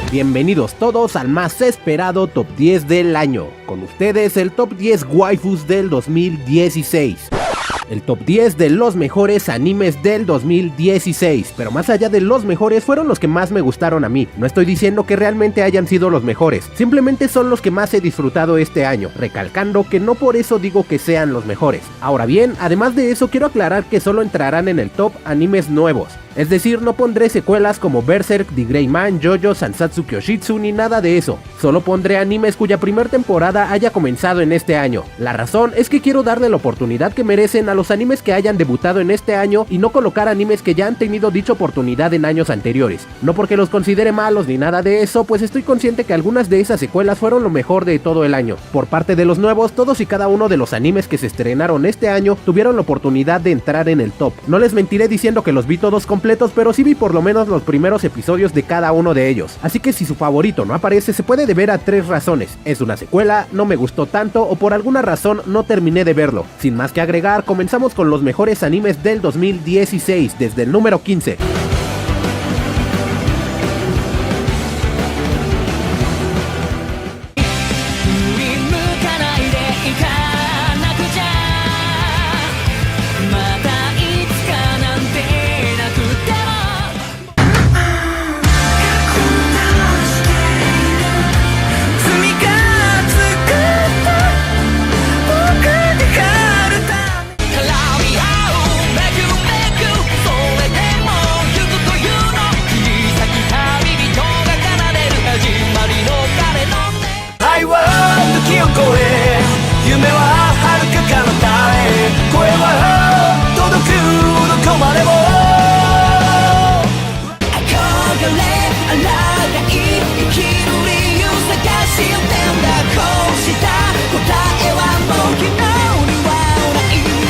Bienvenidos todos al más esperado Top 10 del año. Con ustedes el Top 10 Waifus del 2016. El top 10 de los mejores animes del 2016, pero más allá de los mejores fueron los que más me gustaron a mí. No estoy diciendo que realmente hayan sido los mejores, simplemente son los que más he disfrutado este año, recalcando que no por eso digo que sean los mejores. Ahora bien, además de eso quiero aclarar que solo entrarán en el top animes nuevos. Es decir, no pondré secuelas como Berserk, The Gray Man, JoJo, Sansatsu Kyoshitsu ni nada de eso. Solo pondré animes cuya primera temporada haya comenzado en este año. La razón es que quiero darle la oportunidad que merecen a los animes que hayan debutado en este año y no colocar animes que ya han tenido dicha oportunidad en años anteriores. No porque los considere malos ni nada de eso, pues estoy consciente que algunas de esas secuelas fueron lo mejor de todo el año. Por parte de los nuevos, todos y cada uno de los animes que se estrenaron este año tuvieron la oportunidad de entrar en el top. No les mentiré diciendo que los vi todos completos, pero sí vi por lo menos los primeros episodios de cada uno de ellos. Así que si su favorito no aparece, se puede deber a 3 razones: es una secuela, no me gustó tanto o por alguna razón no terminé de verlo. Sin más que agregar, comenzamos con los mejores animes del 2016, desde el número 15.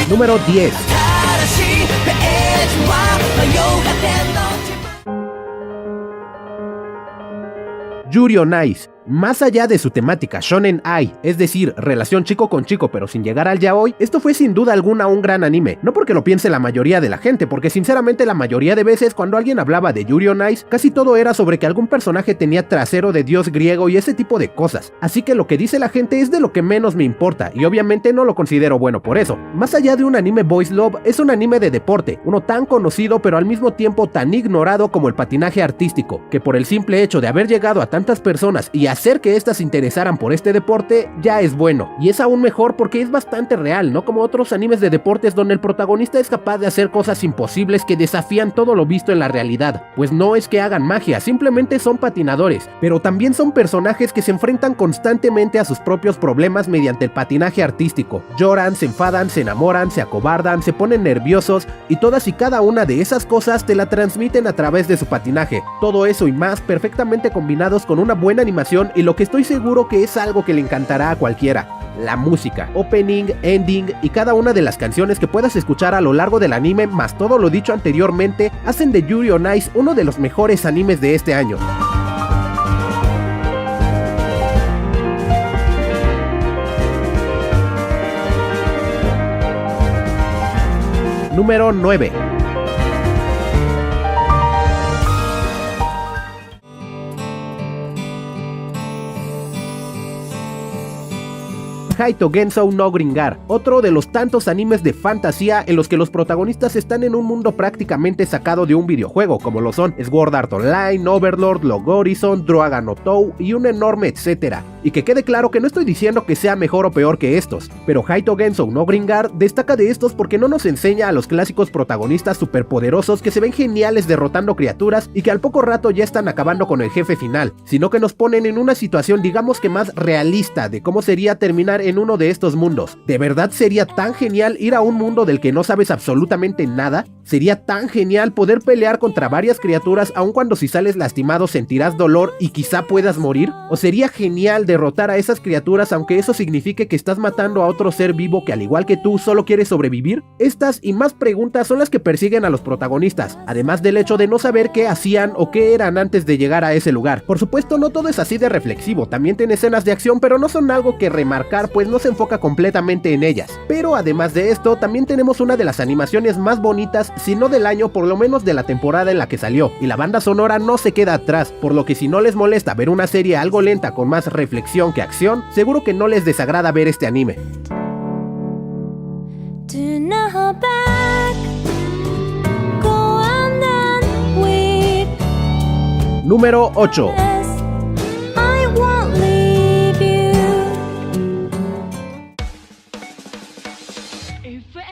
Número 10. Yuri on Ice. Más allá de su temática Shonen Ai, es decir, relación chico con chico pero sin llegar al yaoi, esto fue sin duda alguna un gran anime. No porque lo piense la mayoría de la gente, porque sinceramente la mayoría de veces cuando alguien hablaba de Yuri on Ice, casi todo era sobre que algún personaje tenía trasero de dios griego y ese tipo de cosas. Así que lo que dice la gente es de lo que menos me importa, y obviamente no lo considero bueno por eso. Más allá de un anime boys love, es un anime de deporte, uno tan conocido pero al mismo tiempo tan ignorado como el patinaje artístico, que por el simple hecho de haber llegado a tantas personas y hacer que éstas se interesaran por este deporte ya es bueno, y es aún mejor porque es bastante real, no como otros animes de deportes donde el protagonista es capaz de hacer cosas imposibles que desafían todo lo visto en la realidad, pues no es que hagan magia, simplemente son patinadores, pero también son personajes que se enfrentan constantemente a sus propios problemas mediante el patinaje artístico. Lloran, se enfadan, se enamoran, se acobardan, se ponen nerviosos, y todas y cada una de esas cosas te la transmiten a través de su patinaje. Todo eso y más perfectamente combinados con una buena animación y lo que estoy seguro que es algo que le encantará a cualquiera: la música, opening, ending y cada una de las canciones que puedas escuchar a lo largo del anime, más todo lo dicho anteriormente, hacen de Yuri on Ice uno de los mejores animes de este año. Número 9. Haito Gensou no Gringar, otro de los tantos animes de fantasía en los que los protagonistas están en un mundo prácticamente sacado de un videojuego, como lo son Sword Art Online, Overlord, Log Horizon, Dragon no Tou y un enorme etcétera. Y que quede claro que no estoy diciendo que sea mejor o peor que estos, pero Haito Gensou no Gringar destaca de estos porque no nos enseña a los clásicos protagonistas superpoderosos que se ven geniales derrotando criaturas y que al poco rato ya están acabando con el jefe final, sino que nos ponen en una situación digamos que más realista de cómo sería terminar en uno de estos mundos. ¿De verdad sería tan genial ir a un mundo del que no sabes absolutamente nada? ¿Sería tan genial poder pelear contra varias criaturas aun cuando si sales lastimado sentirás dolor y quizá puedas morir? ¿O sería genial derrotar a esas criaturas aunque eso signifique que estás matando a otro ser vivo que al igual que tú solo quiere sobrevivir? Estas y más preguntas son las que persiguen a los protagonistas, además del hecho de no saber qué hacían o qué eran antes de llegar a ese lugar. Por supuesto, no todo es así de reflexivo, también tiene escenas de acción, pero no son algo que remarcar, pues no se enfoca completamente en ellas. Pero además de esto, también tenemos una de las animaciones más bonitas, si no del año, por lo menos de la temporada en la que salió, y la banda sonora no se queda atrás, por lo que si no les molesta ver una serie algo lenta con más reflexión que acción, seguro que no les desagrada ver este anime. Número 8.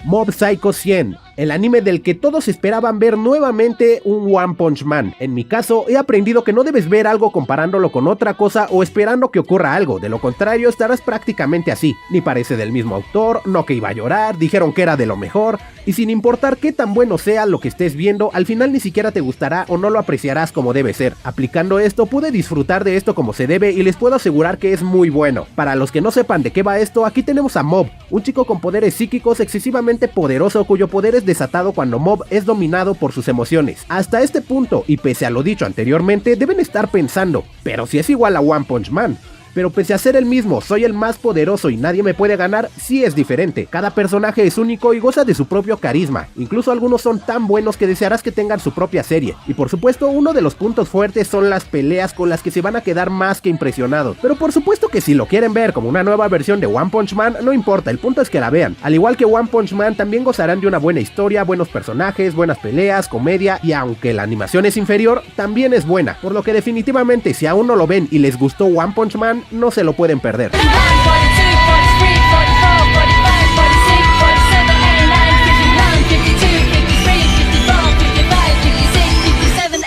Mob Psycho 100, el anime del que todos esperaban ver nuevamente un One Punch Man. En mi caso, he aprendido que no debes ver algo comparándolo con otra cosa o esperando que ocurra algo, de lo contrario estarás prácticamente así. Ni parece del mismo autor, no que iba a llorar, dijeron que era de lo mejor, y sin importar qué tan bueno sea lo que estés viendo, al final ni siquiera te gustará o no lo apreciarás como debe ser. Aplicando esto, pude disfrutar de esto como se debe y les puedo asegurar que es muy bueno. Para los que no sepan de qué va esto, aquí tenemos a Mob, un chico con poderes psíquicos excesivamente poderoso cuyo poder es desatado cuando Mob es dominado por sus emociones. Hasta este punto, y pese a lo dicho anteriormente, deben estar pensando, pero si es igual a One Punch Man. Pero pese a ser el mismo, soy el más poderoso y nadie me puede ganar, sí es diferente. Cada personaje es único y goza de su propio carisma. Incluso algunos son tan buenos que desearás que tengan su propia serie. Y por supuesto, uno de los puntos fuertes son las peleas con las que se van a quedar más que impresionados. Pero por supuesto que si lo quieren ver como una nueva versión de One Punch Man, no importa, el punto es que la vean. Al igual que One Punch Man, también gozarán de una buena historia, buenos personajes, buenas peleas, comedia, y aunque la animación es inferior, también es buena. Por lo que definitivamente si aún no lo ven y les gustó One Punch Man, no se lo pueden perder.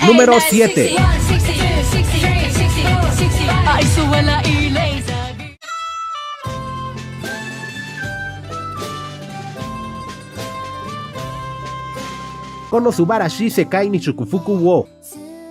Número 7. Konosubarashi Sekai ni Shukufuku wo.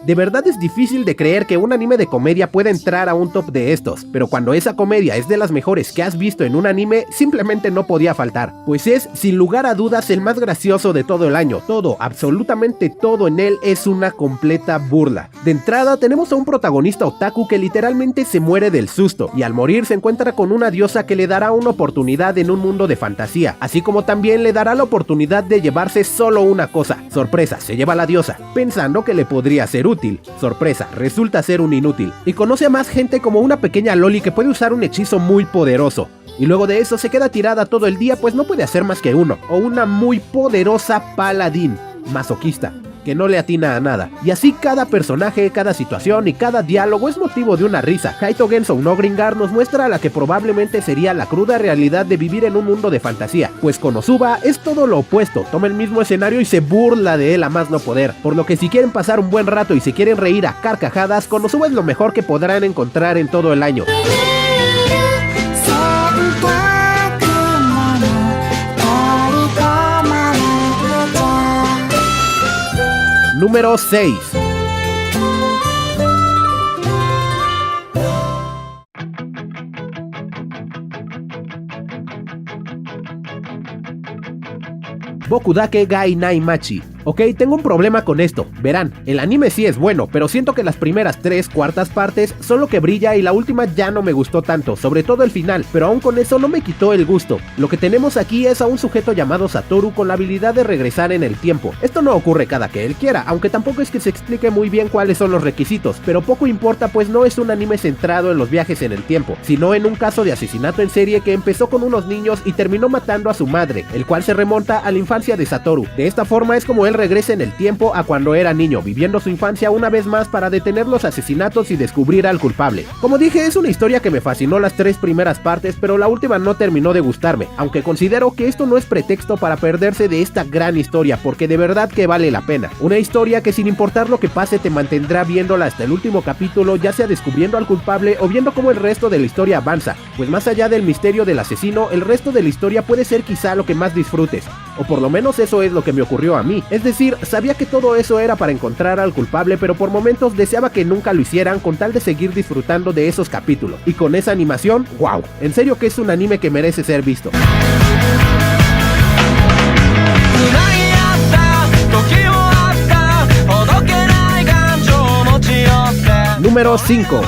De verdad es difícil de creer que un anime de comedia pueda entrar a un top de estos, pero cuando esa comedia es de las mejores que has visto en un anime, simplemente no podía faltar, pues es, sin lugar a dudas, el más gracioso de todo el año. Todo, absolutamente todo en él es una completa burla. De entrada tenemos a un protagonista otaku que literalmente se muere del susto, y al morir se encuentra con una diosa que le dará una oportunidad en un mundo de fantasía, así como también le dará la oportunidad de llevarse solo una cosa. Sorpresa, se lleva a la diosa, pensando que le podría ser útil. Sorpresa, resulta ser un inútil. Y conoce a más gente como una pequeña loli que puede usar un hechizo muy poderoso. Y luego de eso se queda tirada todo el día pues no puede hacer más que uno. O una muy poderosa paladín, masoquista, que no le atina a nada. Y así cada personaje, cada situación y cada diálogo es motivo de una risa. Kaito Genso no Gringar nos muestra la que probablemente sería la cruda realidad de vivir en un mundo de fantasía, pues Konosuba es todo lo opuesto, toma el mismo escenario y se burla de él a más no poder, por lo que si quieren pasar un buen rato y se quieren reír a carcajadas, Konosuba es lo mejor que podrán encontrar en todo el año. Número 6. Bokudake Gai Nai Machi. Ok, tengo un problema con esto. Verán, el anime sí es bueno, pero siento que las primeras 3/4 partes son lo que brilla y la última ya no me gustó tanto, sobre todo el final, pero aún con eso no me quitó el gusto. Lo que tenemos aquí es a un sujeto llamado Satoru con la habilidad de regresar en el tiempo. Esto no ocurre cada que él quiera, aunque tampoco es que se explique muy bien cuáles son los requisitos, pero poco importa pues no es un anime centrado en los viajes en el tiempo, sino en un caso de asesinato en serie que empezó con unos niños y terminó matando a su madre, el cual se remonta a la infancia de Satoru. De esta forma es como él regresa en el tiempo a cuando era niño, viviendo su infancia una vez más para detener los asesinatos y descubrir al culpable. Como dije, es una historia que me fascinó las 3 primeras partes, pero la última no terminó de gustarme, aunque considero que esto no es pretexto para perderse de esta gran historia, porque de verdad que vale la pena. Una historia que sin importar lo que pase te mantendrá viéndola hasta el último capítulo, ya sea descubriendo al culpable o viendo cómo el resto de la historia avanza, pues más allá del misterio del asesino, el resto de la historia puede ser quizá lo que más disfrutes. o por lo menos eso es lo que me ocurrió a mí. Es decir, sabía que todo eso era para encontrar al culpable, pero por momentos deseaba que nunca lo hicieran con tal de seguir disfrutando de esos capítulos. Y con esa animación, wow, en serio que es un anime que merece ser visto. Número 5.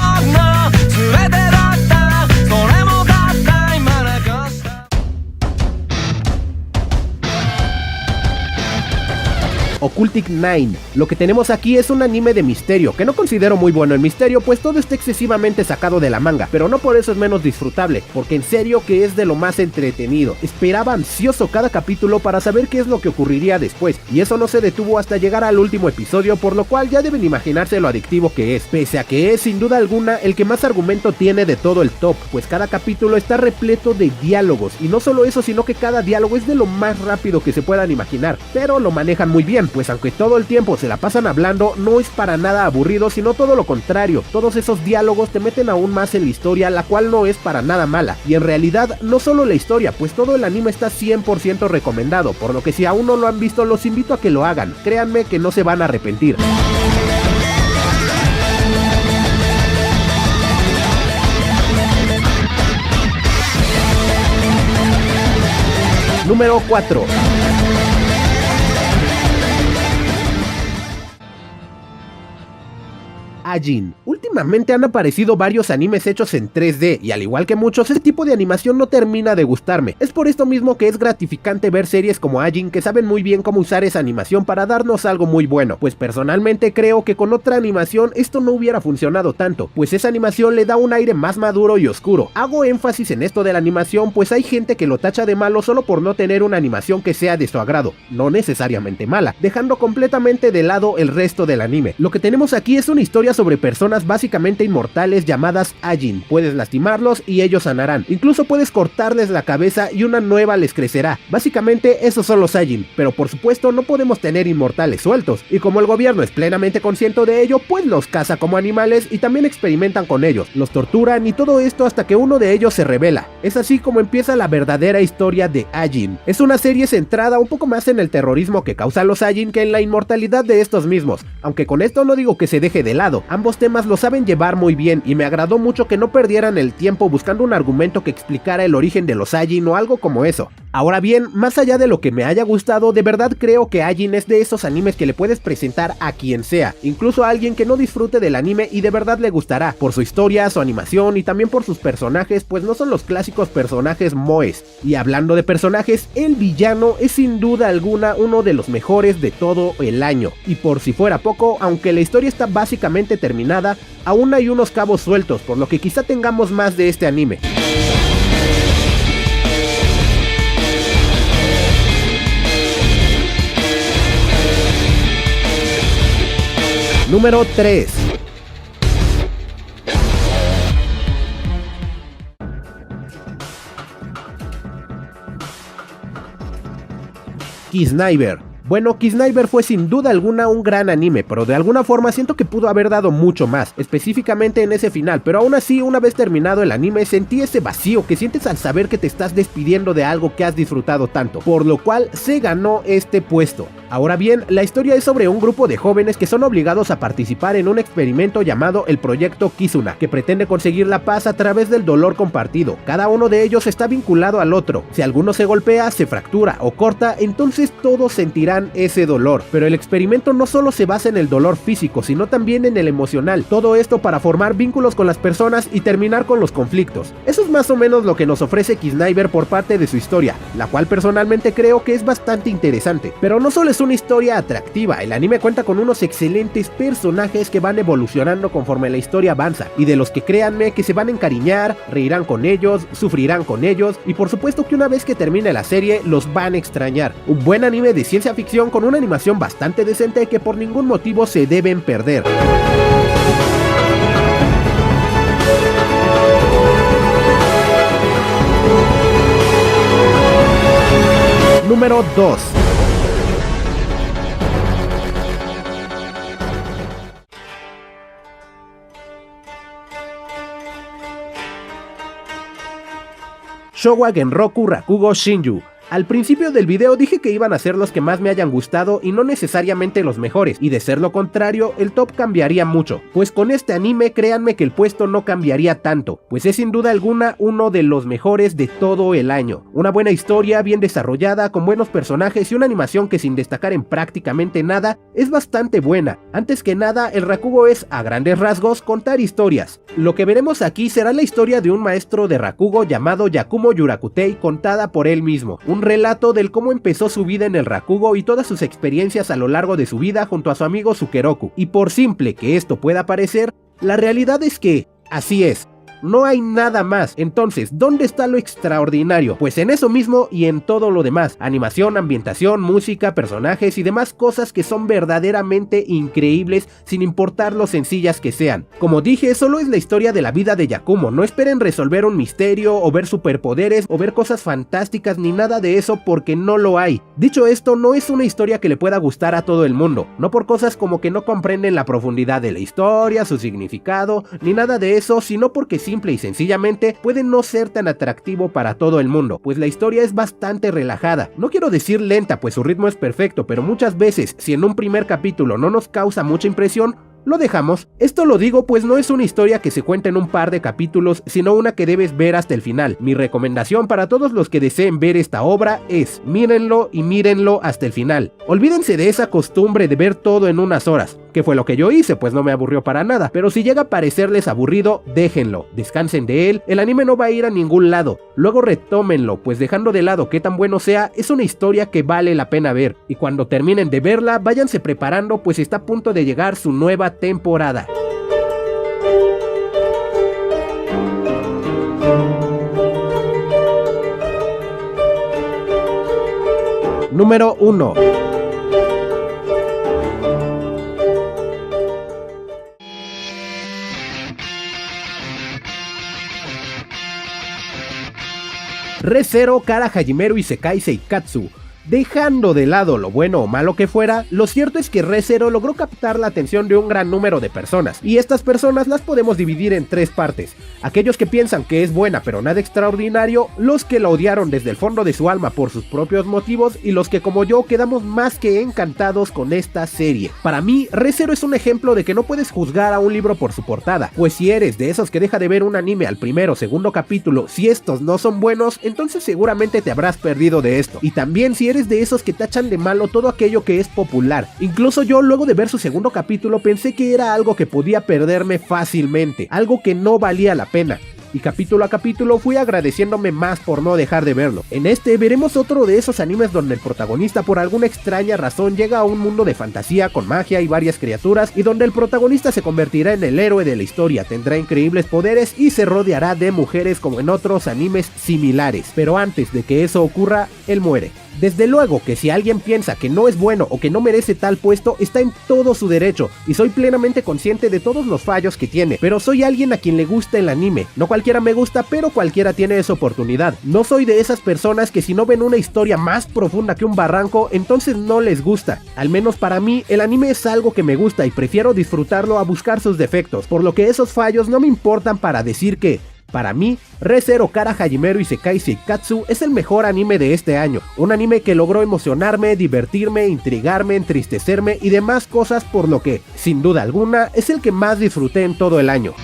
Occultic 9. Lo que tenemos aquí es un anime de misterio, que no considero muy bueno en misterio, pues todo está excesivamente sacado de la manga, pero no por eso es menos disfrutable, porque en serio que es de lo más entretenido. Esperaba ansioso cada capítulo para saber qué es lo que ocurriría después, y eso no se detuvo hasta llegar al último episodio, por lo cual ya deben imaginarse lo adictivo que es, pese a que es sin duda alguna el que más argumento tiene de todo el top, pues cada capítulo está repleto de diálogos, y no solo eso, sino que cada diálogo es de lo más rápido que se puedan imaginar, pero lo manejan muy bien, pues aunque todo el tiempo se la pasan hablando, no es para nada aburrido, sino todo lo contrario. Todos esos diálogos te meten aún más en la historia, la cual no es para nada mala, y en realidad no solo la historia, pues todo el anime está 100% recomendado, por lo que si aún no lo han visto los invito a que lo hagan, créanme que no se van a arrepentir. Número 4. Ajin. Últimamente han aparecido varios animes hechos en 3D y al igual que muchos, este tipo de animación no termina de gustarme. Es por esto mismo que es gratificante ver series como Ajin que saben muy bien cómo usar esa animación para darnos algo muy bueno, pues personalmente creo que con otra animación esto no hubiera funcionado tanto, pues esa animación le da un aire más maduro y oscuro. Hago énfasis en esto de la animación, pues hay gente que lo tacha de malo solo por no tener una animación que sea de su agrado, no necesariamente mala, dejando completamente de lado el resto del anime. Lo que tenemos aquí es una historia sobre personas básicamente inmortales llamadas Ajin. Puedes lastimarlos y ellos sanarán. Incluso puedes cortarles la cabeza y una nueva les crecerá. Básicamente esos son los Ajin, pero por supuesto no podemos tener inmortales sueltos. Y como el gobierno es plenamente consciente de ello, pues los caza como animales y también experimentan con ellos. Los torturan y todo esto hasta que uno de ellos se revela. Es así como empieza la verdadera historia de Ajin. Es una serie centrada un poco más en el terrorismo que causan los Ajin que en la inmortalidad de estos mismos. Aunque con esto no digo que se deje de lado. Ambos temas lo saben llevar muy bien y me agradó mucho que no perdieran el tiempo buscando un argumento que explicara el origen de los Ajin o algo como eso. Ahora bien, más allá de lo que me haya gustado, de verdad creo que Ajin es de esos animes que le puedes presentar a quien sea, incluso a alguien que no disfrute del anime y de verdad le gustará, por su historia, su animación y también por sus personajes, pues no son los clásicos personajes moes. Y hablando de personajes, el villano es sin duda alguna uno de los mejores de todo el año. Y por si fuera poco, aunque la historia está básicamente terminada, aún hay unos cabos sueltos, por lo que quizá tengamos más de este anime. Número 3. Kiznaiver. Bueno, Kiznaiver fue sin duda alguna un gran anime, pero de alguna forma siento que pudo haber dado mucho más, específicamente en ese final, pero aún así, una vez terminado el anime, sentí ese vacío que sientes al saber que te estás despidiendo de algo que has disfrutado tanto, por lo cual se ganó este puesto. Ahora bien, la historia es sobre un grupo de jóvenes que son obligados a participar en un experimento llamado el Proyecto Kizuna, que pretende conseguir la paz a través del dolor compartido. Cada uno de ellos está vinculado al otro. Si alguno se golpea, se fractura o corta, entonces todos sentirán ese dolor. Pero el experimento no solo se basa en el dolor físico, sino también en el emocional. Todo esto para formar vínculos con las personas y terminar con los conflictos. Eso es más o menos lo que nos ofrece Kiznaiver por parte de su historia, la cual personalmente creo que es bastante interesante. Pero no solo es una historia atractiva, el anime cuenta con unos excelentes personajes que van evolucionando conforme la historia avanza, y de los que créanme que se van a encariñar, reirán con ellos, sufrirán con ellos, y por supuesto que una vez que termine la serie los van a extrañar. Un buen anime de ciencia ficción con una animación bastante decente que por ningún motivo se deben perder. Número 2. Showa Genroku Rakugo Shinju. Al principio del video dije que iban a ser los que más me hayan gustado y no necesariamente los mejores, y de ser lo contrario, el top cambiaría mucho. Pues con este anime créanme que el puesto no cambiaría tanto, pues es sin duda alguna uno de los mejores de todo el año. Una buena historia, bien desarrollada, con buenos personajes y una animación que sin destacar en prácticamente nada, es bastante buena. Antes que nada, el Rakugo es, a grandes rasgos, contar historias. Lo que veremos aquí será la historia de un maestro de Rakugo llamado Yakumo Yurakutei, contada por él mismo. Un relato del cómo empezó su vida en el Rakugo y todas sus experiencias a lo largo de su vida junto a su amigo Sukeroku. Y por simple que esto pueda parecer, la realidad es que, así es. No hay nada más. Entonces, ¿dónde está lo extraordinario? Pues en eso mismo y en todo lo demás. Animación, ambientación, música, personajes y demás cosas que son verdaderamente increíbles sin importar lo sencillas que sean. Como dije, solo es la historia de la vida de Yakumo. No esperen resolver un misterio o ver superpoderes o ver cosas fantásticas ni nada de eso porque no lo hay. Dicho esto, no es una historia que le pueda gustar a todo el mundo. No por cosas como que no comprenden la profundidad de la historia, su significado, ni nada de eso, sino porque simple y sencillamente puede no ser tan atractivo para todo el mundo, pues la historia es bastante relajada. No quiero decir lenta, pues su ritmo es perfecto, pero muchas veces, si en un primer capítulo no nos causa mucha impresión, lo dejamos. Esto lo digo pues no es una historia que se cuenta en un par de capítulos, sino una que debes ver hasta el final. Mi recomendación para todos los que deseen ver esta obra es, mírenlo y mírenlo hasta el final. Olvídense de esa costumbre de ver todo en unas horas, que fue lo que yo hice, pues no me aburrió para nada, pero si llega a parecerles aburrido, déjenlo, descansen de él, el anime no va a ir a ningún lado, luego retómenlo, pues dejando de lado qué tan bueno sea, es una historia que vale la pena ver, y cuando terminen de verla, váyanse preparando, pues está a punto de llegar su nueva temporada. Número 1. Re:Zero, Kara Hajimeru Isekai Seikatsu. Dejando de lado lo bueno o malo que fuera, lo cierto es que Re:Zero logró captar la atención de un gran número de personas, y estas personas las podemos dividir en tres partes: aquellos que piensan que es buena pero nada extraordinario, los que la odiaron desde el fondo de su alma por sus propios motivos, y los que como yo quedamos más que encantados con esta serie. Para mí, Re:Zero es un ejemplo de que no puedes juzgar a un libro por su portada, pues si eres de esos que deja de ver un anime al primero o segundo capítulo, si estos no son buenos, entonces seguramente te habrás perdido de esto, y también si eres de esos que tachan de malo todo aquello que es popular. Incluso yo, luego de ver su segundo capítulo, pensé que era algo que podía perderme fácilmente, algo que no valía la pena. Y capítulo a capítulo fui agradeciéndome más por no dejar de verlo. En este veremos otro de esos animes donde el protagonista por alguna extraña razón llega a un mundo de fantasía con magia y varias criaturas, y donde el protagonista se convertirá en el héroe de la historia, tendrá increíbles poderes y se rodeará de mujeres como en otros animes similares. Pero antes de que eso ocurra, él muere. Desde luego que si alguien piensa que no es bueno o que no merece tal puesto, está en todo su derecho, y soy plenamente consciente de todos los fallos que tiene, pero soy alguien a quien le gusta el anime. No cualquiera me gusta, pero cualquiera tiene esa oportunidad. No soy de esas personas que si no ven una historia más profunda que un barranco, entonces no les gusta. Al menos para mí, el anime es algo que me gusta y prefiero disfrutarlo a buscar sus defectos, por lo que esos fallos no me importan para decir que, para mí, Re:Zero, Kara Hajimeru Isekai Seikatsu es el mejor anime de este año. Un anime que logró emocionarme, divertirme, intrigarme, entristecerme y demás cosas, por lo que, sin duda alguna, es el que más disfruté en todo el año.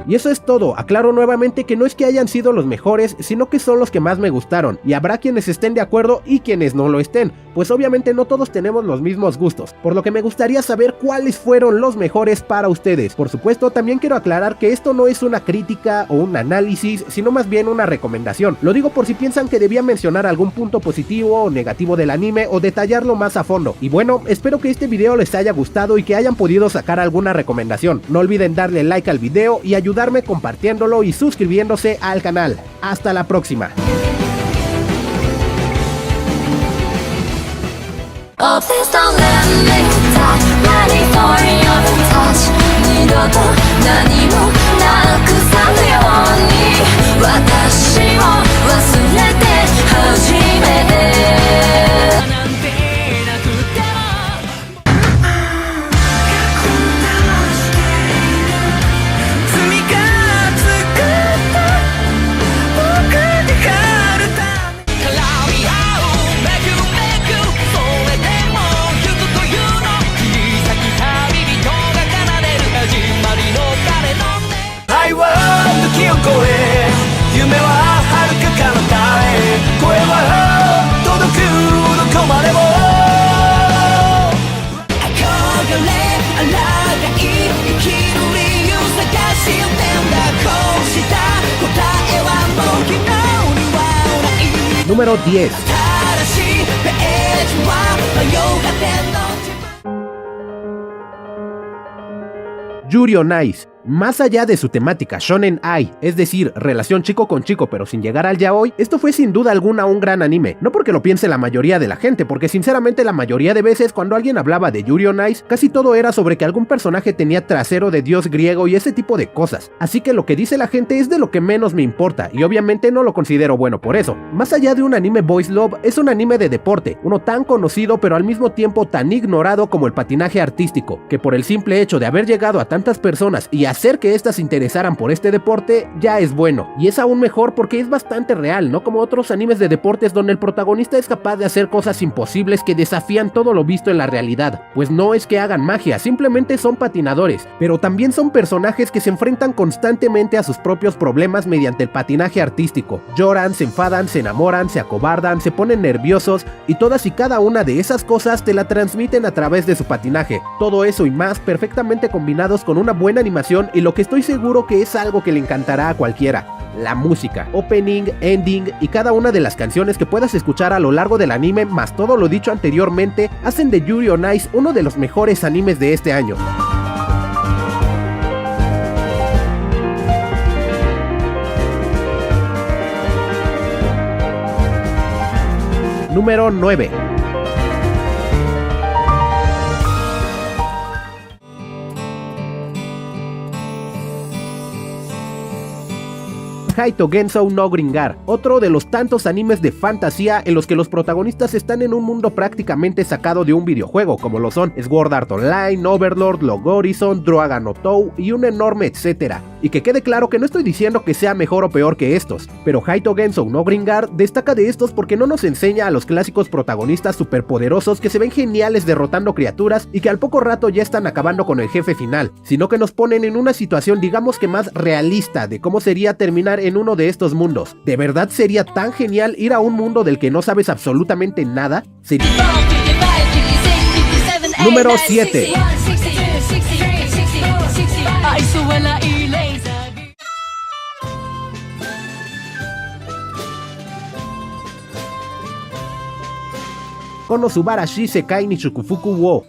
Y eso es todo. Aclaro nuevamente que no es que hayan sido los mejores, sino que son los que más me gustaron, y habrá quienes estén de acuerdo y quienes no lo estén, pues obviamente no todos tenemos los mismos gustos, por lo que me gustaría saber cuáles fueron los mejores para ustedes. Por supuesto, también quiero aclarar que esto no es una crítica o un análisis, sino más bien una recomendación. Lo digo por si piensan que debía mencionar algún punto positivo o negativo del anime o detallarlo más a fondo. Y bueno, espero que este video les haya gustado y que hayan podido sacar alguna recomendación. No olviden darle like al video y ayudarme compartiéndolo y suscribiéndose al canal. Hasta la próxima. Oh, Número 10. Yuri on Ice. Más allá de su temática Shonen Ai, es decir, relación chico con chico pero sin llegar al yaoi, esto fue sin duda alguna un gran anime. No porque lo piense la mayoría de la gente, porque sinceramente la mayoría de veces cuando alguien hablaba de Yuri on Ice, casi todo era sobre que algún personaje tenía trasero de dios griego y ese tipo de cosas. Así que lo que dice la gente es de lo que menos me importa, y obviamente no lo considero bueno por eso. Más allá de un anime boys love, es un anime de deporte, uno tan conocido pero al mismo tiempo tan ignorado como el patinaje artístico, que por el simple hecho de haber llegado a tantas personas y hacer que éstas se interesaran por este deporte ya es bueno, y es aún mejor porque es bastante real, no como otros animes de deportes donde el protagonista es capaz de hacer cosas imposibles que desafían todo lo visto en la realidad, pues no es que hagan magia, simplemente son patinadores, pero también son personajes que se enfrentan constantemente a sus propios problemas mediante el patinaje artístico. Lloran, se enfadan, se enamoran, se acobardan, se ponen nerviosos, y todas y cada una de esas cosas te la transmiten a través de su patinaje. Todo eso y más perfectamente combinados con una buena animación, y lo que estoy seguro que es algo que le encantará a cualquiera: la música, opening, ending y cada una de las canciones que puedas escuchar a lo largo del anime, más todo lo dicho anteriormente, hacen de Yuri on Ice uno de los mejores animes de este año. Número 9. Haito Genso no Gringar, otro de los tantos animes de fantasía en los que los protagonistas están en un mundo prácticamente sacado de un videojuego, como lo son Sword Art Online, Overlord, Log Horizon, Dragon no Tou y un enorme etcétera. Y que quede claro que no estoy diciendo que sea mejor o peor que estos, pero Haito Genso no Gringar destaca de estos porque no nos enseña a los clásicos protagonistas superpoderosos que se ven geniales derrotando criaturas y que al poco rato ya están acabando con el jefe final, sino que nos ponen en una situación digamos que más realista de cómo sería terminar en uno de estos mundos. ¿De verdad sería tan genial ir a un mundo del que no sabes absolutamente nada? Número 7. Konosubarashi Sekai ni Shukufuku wo.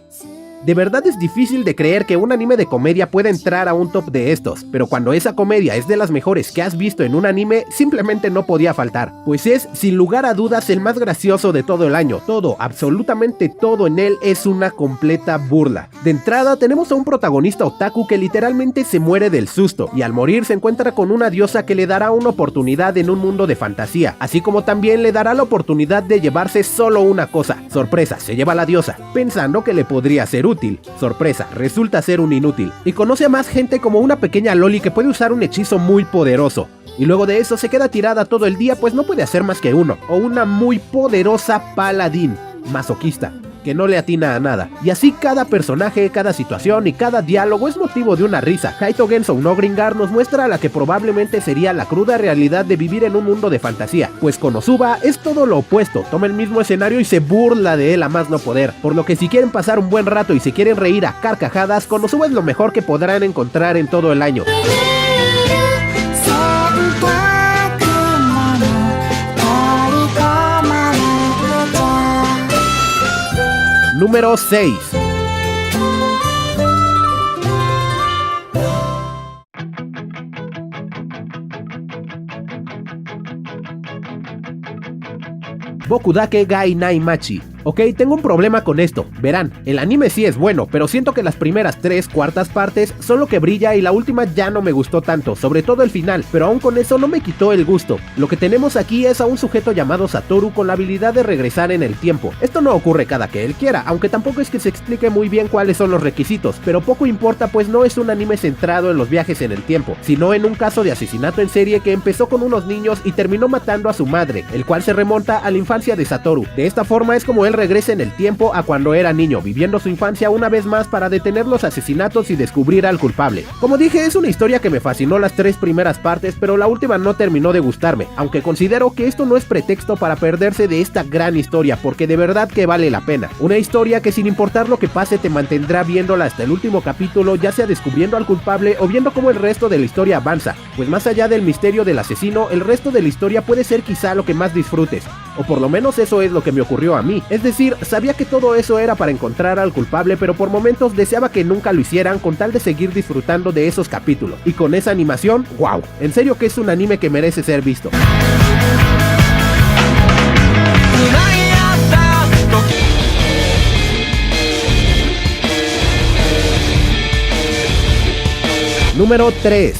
De verdad es difícil de creer que un anime de comedia pueda entrar a un top de estos, pero cuando esa comedia es de las mejores que has visto en un anime, simplemente no podía faltar, pues es, sin lugar a dudas, el más gracioso de todo el año. Todo, absolutamente todo en él es una completa burla. De entrada tenemos a un protagonista otaku que literalmente se muere del susto, y al morir se encuentra con una diosa que le dará una oportunidad en un mundo de fantasía, así como también le dará la oportunidad de llevarse solo una cosa. Sorpresa, se lleva a la diosa, pensando que le podría ser útil. Sorpresa, resulta ser un inútil. Y conoce a más gente como una pequeña loli que puede usar un hechizo muy poderoso. Y luego de eso se queda tirada todo el día pues no puede hacer más que uno. O una muy poderosa paladín, masoquista, que no le atina a nada. Y así cada personaje, cada situación y cada diálogo es motivo de una risa. Haito Genso no Gringar nos muestra la que probablemente sería la cruda realidad de vivir en un mundo de fantasía, pues Konosuba es todo lo opuesto, toma el mismo escenario y se burla de él a más no poder, por lo que si quieren pasar un buen rato y se quieren reír a carcajadas, Konosuba es lo mejor que podrán encontrar en todo el año. Número 6. Bokudake Gai Nai Machi. Ok, tengo un problema con esto. Verán, el anime sí es bueno, pero siento que las primeras 3/4 partes son lo que brilla y la última ya no me gustó tanto, sobre todo el final, pero aún con eso no me quitó el gusto. Lo que tenemos aquí es a un sujeto llamado Satoru con la habilidad de regresar en el tiempo. Esto no ocurre cada que él quiera, aunque tampoco es que se explique muy bien cuáles son los requisitos, pero poco importa pues no es un anime centrado en los viajes en el tiempo, sino en un caso de asesinato en serie que empezó con unos niños y terminó matando a su madre, el cual se remonta a la infancia de Satoru. De esta forma es como él regrese en el tiempo a cuando era niño, viviendo su infancia una vez más para detener los asesinatos y descubrir al culpable. Como dije, es una historia que me fascinó las 3 primeras partes, pero la última no terminó de gustarme, aunque considero que esto no es pretexto para perderse de esta gran historia, porque de verdad que vale la pena. Una historia que sin importar lo que pase te mantendrá viéndola hasta el último capítulo, ya sea descubriendo al culpable o viendo cómo el resto de la historia avanza, pues más allá del misterio del asesino, el resto de la historia puede ser quizá lo que más disfrutes, o por lo menos eso es lo que me ocurrió a mí. Es decir, sabía que todo eso era para encontrar al culpable, pero por momentos deseaba que nunca lo hicieran con tal de seguir disfrutando de esos capítulos. Y con esa animación, wow, en serio que es un anime que merece ser visto. Número 3.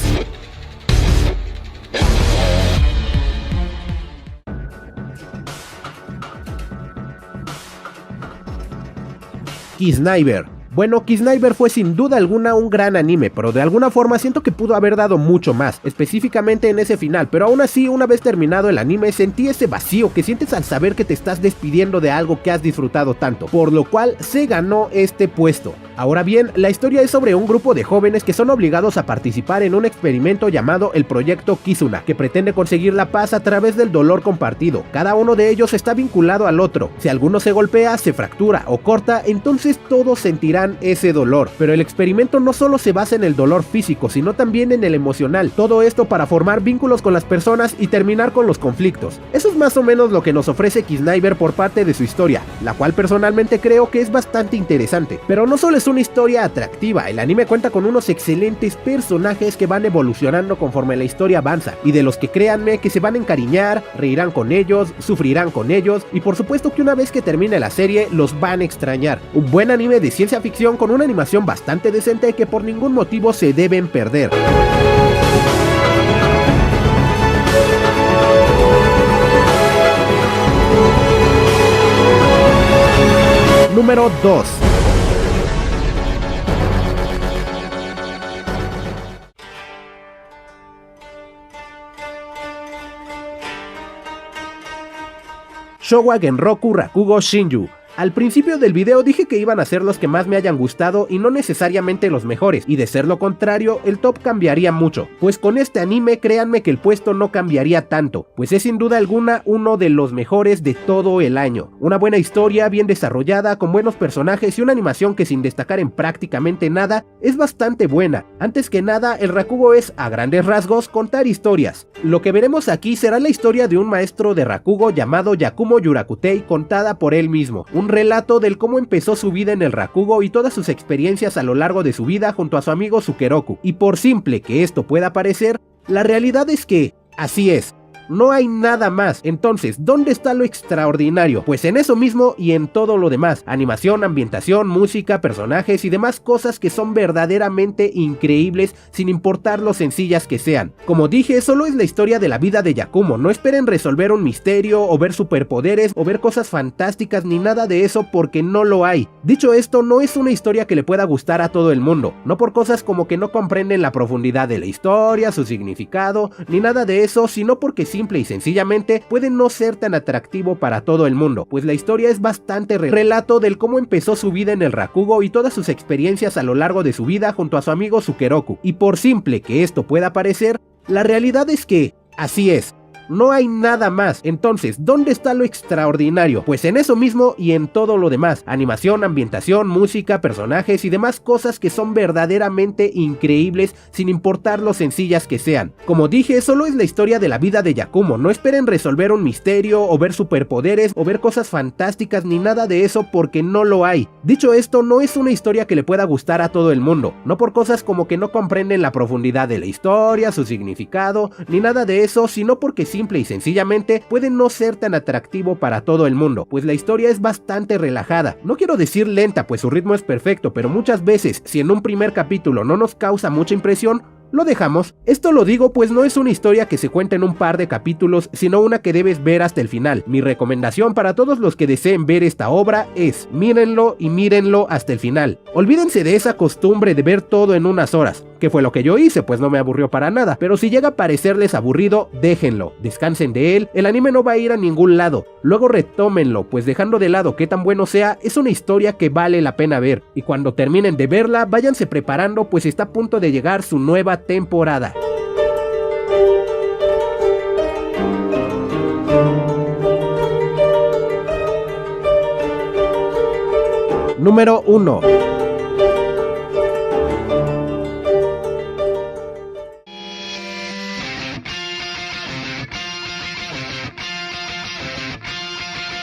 Kiznaiver. Bueno, Kiznaiver fue sin duda alguna un gran anime, pero de alguna forma siento que pudo haber dado mucho más, específicamente en ese final, pero aún así, una vez terminado el anime, sentí ese vacío que sientes al saber que te estás despidiendo de algo que has disfrutado tanto, por lo cual se ganó este puesto. Ahora bien, la historia es sobre un grupo de jóvenes que son obligados a participar en un experimento llamado el Proyecto Kizuna, que pretende conseguir la paz a través del dolor compartido. Cada uno de ellos está vinculado al otro. Si alguno se golpea, se fractura o corta, entonces todos sentirán ese dolor. Pero el experimento no solo se basa en el dolor físico, sino también en el emocional. Todo esto para formar vínculos con las personas y terminar con los conflictos. Eso es más o menos lo que nos ofrece Kiznaiver por parte de su historia, la cual personalmente creo que es bastante interesante. Pero no solo es una historia atractiva, el anime cuenta con unos excelentes personajes que van evolucionando conforme la historia avanza, y de los que créanme que se van a encariñar, reirán con ellos, sufrirán con ellos, y por supuesto que una vez que termine la serie los van a extrañar. Un buen anime de ciencia ficción con una animación bastante decente que por ningún motivo se deben perder. Número 2. Showa Genroku Rakugo Shinju. Al principio del video dije que iban a ser los que más me hayan gustado y no necesariamente los mejores, y de ser lo contrario, el top cambiaría mucho, pues con este anime créanme que el puesto no cambiaría tanto, pues es sin duda alguna uno de los mejores de todo el año. Una buena historia, bien desarrollada, con buenos personajes y una animación que sin destacar en prácticamente nada, es bastante buena. Antes que nada, el Rakugo es, a grandes rasgos, contar historias. Lo que veremos aquí será la historia de un maestro de Rakugo llamado Yakumo Yurakutei, contada por él mismo. Un relato del cómo empezó su vida en el Rakugo y todas sus experiencias a lo largo de su vida junto a su amigo Sukeroku. Y por simple que esto pueda parecer, la realidad es que, así es, no hay nada más. Entonces, ¿dónde está lo extraordinario? Pues en eso mismo y en todo lo demás. Animación, ambientación, música, personajes y demás cosas que son verdaderamente increíbles sin importar lo sencillas que sean. Como dije, solo es la historia de la vida de Yakumo. No esperen resolver un misterio o ver superpoderes o ver cosas fantásticas ni nada de eso porque no lo hay. Dicho esto, no es una historia que le pueda gustar a todo el mundo. No por cosas como que no comprenden la profundidad de la historia, su significado, ni nada de eso, sino porque simple y sencillamente puede no ser tan atractivo para todo el mundo, pues la historia es bastante relato del cómo empezó su vida en el Rakugo y todas sus experiencias a lo largo de su vida junto a su amigo Sukeroku. Y por simple que esto pueda parecer, la realidad es que, así es, no hay nada más. Entonces, ¿dónde está lo extraordinario? Pues en eso mismo y en todo lo demás. Animación, ambientación, música, personajes y demás cosas que son verdaderamente increíbles sin importar lo sencillas que sean. Como dije, solo es la historia de la vida de Yakumo. No esperen resolver un misterio o ver superpoderes o ver cosas fantásticas ni nada de eso porque no lo hay. Dicho esto, no es una historia que le pueda gustar a todo el mundo. No por cosas como que no comprenden la profundidad de la historia, su significado, ni nada de eso, sino porque simple y sencillamente puede no ser tan atractivo para todo el mundo, pues la historia es bastante relajada. No quiero decir lenta, pues su ritmo es perfecto, pero muchas veces, si en un primer capítulo no nos causa mucha impresión, lo dejamos. Esto lo digo pues no es una historia que se cuenta en un par de capítulos, sino una que debes ver hasta el final. Mi recomendación para todos los que deseen ver esta obra es mírenlo y mírenlo hasta el final. Olvídense de esa costumbre de ver todo en unas horas. que fue lo que yo hice, pues no me aburrió para nada. Pero si llega a parecerles aburrido, déjenlo, descansen de él, el anime no va a ir a ningún lado, luego retómenlo, pues dejando de lado qué tan bueno sea, es una historia que vale la pena ver, y cuando terminen de verla, váyanse preparando, pues está a punto de llegar su nueva temporada. Número 1.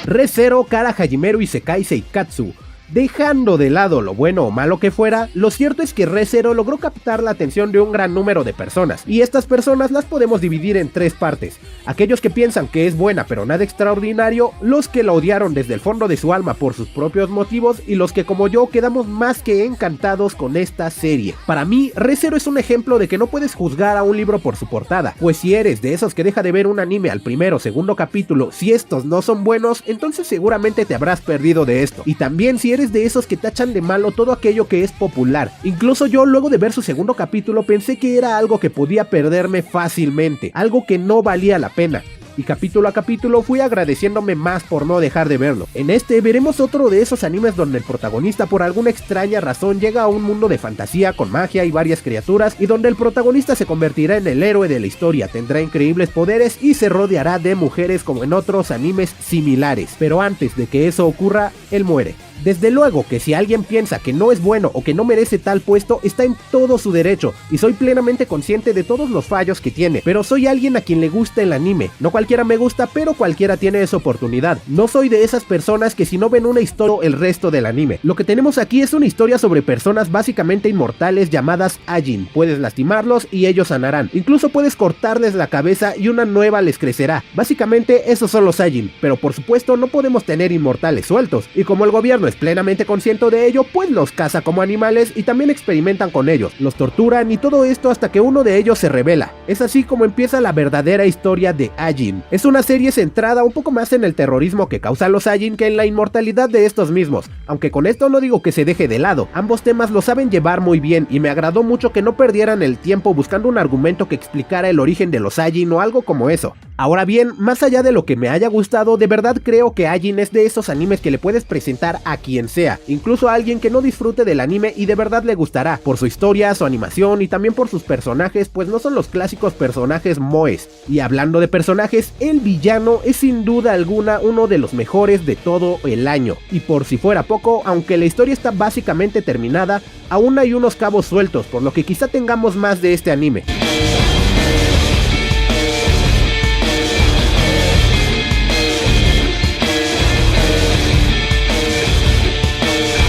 Re:Zero Kara Hajimeru Isekai Seikatsu. Dejando de lado lo bueno o malo que fuera, lo cierto es que Re:Zero logró captar la atención de un gran número de personas, y estas personas las podemos dividir en tres partes: aquellos que piensan que es buena pero nada extraordinario, los que la odiaron desde el fondo de su alma por sus propios motivos, y los que como yo quedamos más que encantados con esta serie. Para mí, Re:Zero es un ejemplo de que no puedes juzgar a un libro por su portada, pues si eres de esos que deja de ver un anime al primero o segundo capítulo, si estos no son buenos, entonces seguramente te habrás perdido de esto, y también si eres de esos que tachan de malo todo aquello que es popular. Incluso yo, luego de ver su segundo capítulo, pensé que era algo que podía perderme fácilmente, algo que no valía la pena, y capítulo a capítulo fui agradeciéndome más por no dejar de verlo. En este veremos otro de esos animes donde el protagonista por alguna extraña razón llega a un mundo de fantasía con magia y varias criaturas, y donde el protagonista se convertirá en el héroe de la historia, tendrá increíbles poderes y se rodeará de mujeres como en otros animes similares. Pero antes de que eso ocurra, él muere. Desde luego que si alguien piensa que no es bueno o que no merece tal puesto, está en todo su derecho, y soy plenamente consciente de todos los fallos que tiene, pero soy alguien a quien le gusta el anime. No cualquiera me gusta, pero cualquiera tiene esa oportunidad. No soy de esas personas que si no ven una historia el resto del anime. Lo que tenemos aquí es una historia sobre personas básicamente inmortales llamadas Ajin. Puedes lastimarlos y ellos sanarán. Incluso puedes cortarles la cabeza y una nueva les crecerá. Básicamente esos son los Ajin, pero por supuesto no podemos tener inmortales sueltos, y como el gobierno es plenamente consciente de ello, pues los caza como animales y también experimentan con ellos, los torturan y todo esto hasta que uno de ellos se revela. Es así como empieza la verdadera historia de Ajin. Es una serie centrada un poco más en el terrorismo que causan los Ajin que en la inmortalidad de estos mismos, aunque con esto no digo que se deje de lado, ambos temas lo saben llevar muy bien, y me agradó mucho que no perdieran el tiempo buscando un argumento que explicara el origen de los Ajin o algo como eso. Ahora bien, más allá de lo que me haya gustado, de verdad creo que Ajin es de esos animes que le puedes presentar a quien sea, incluso a alguien que no disfrute del anime, y de verdad le gustará, por su historia, su animación y también por sus personajes, pues no son los clásicos personajes moes. Y hablando de personajes, el villano es sin duda alguna uno de los mejores de todo el año, y por si fuera poco, aunque la historia está básicamente terminada, aún hay unos cabos sueltos, por lo que quizá tengamos más de este anime.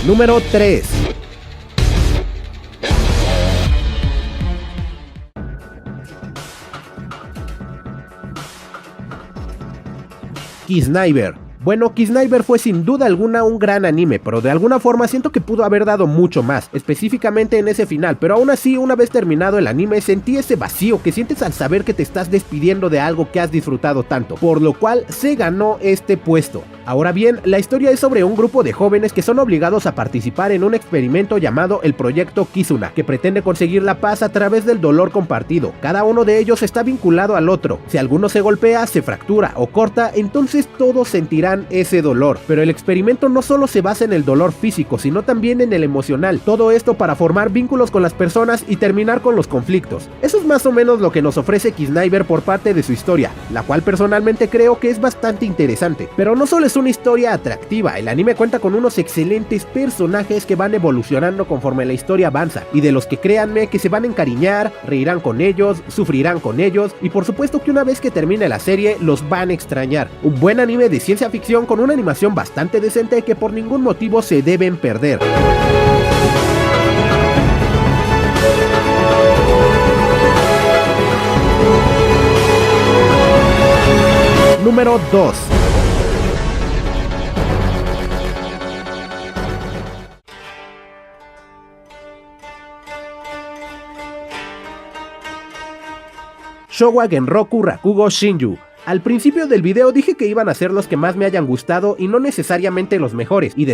Número 3. Kiznaiver. Bueno, Kiznaiver fue sin duda alguna un gran anime, pero de alguna forma siento que pudo haber dado mucho más, específicamente en ese final, pero aún así, una vez terminado el anime, sentí ese vacío que sientes al saber que te estás despidiendo de algo que has disfrutado tanto, por lo cual se ganó este puesto. Ahora bien, la historia es sobre un grupo de jóvenes que son obligados a participar en un experimento llamado el Proyecto Kizuna, que pretende conseguir la paz a través del dolor compartido. Cada uno de ellos está vinculado al otro. Si alguno se golpea, se fractura o corta, entonces todos sentirán ese dolor. Pero el experimento no solo se basa en el dolor físico, sino también en el emocional. Todo esto para formar vínculos con las personas y terminar con los conflictos. Eso es más o menos lo que nos ofrece Kiznaiver por parte de su historia, la cual personalmente creo que es bastante interesante. Pero no solo es una historia atractiva, el anime cuenta con unos excelentes personajes que van evolucionando conforme la historia avanza, y de los que créanme que se van a encariñar, reirán con ellos, sufrirán con ellos, y por supuesto que una vez que termine la serie los van a extrañar. Un buen anime de ciencia ficción con una animación bastante decente que por ningún motivo se deben perder. Número 2. Showa Genroku Rakugo Shinju. Al principio del video dije que iban a ser los que más me hayan gustado y no necesariamente los mejores, y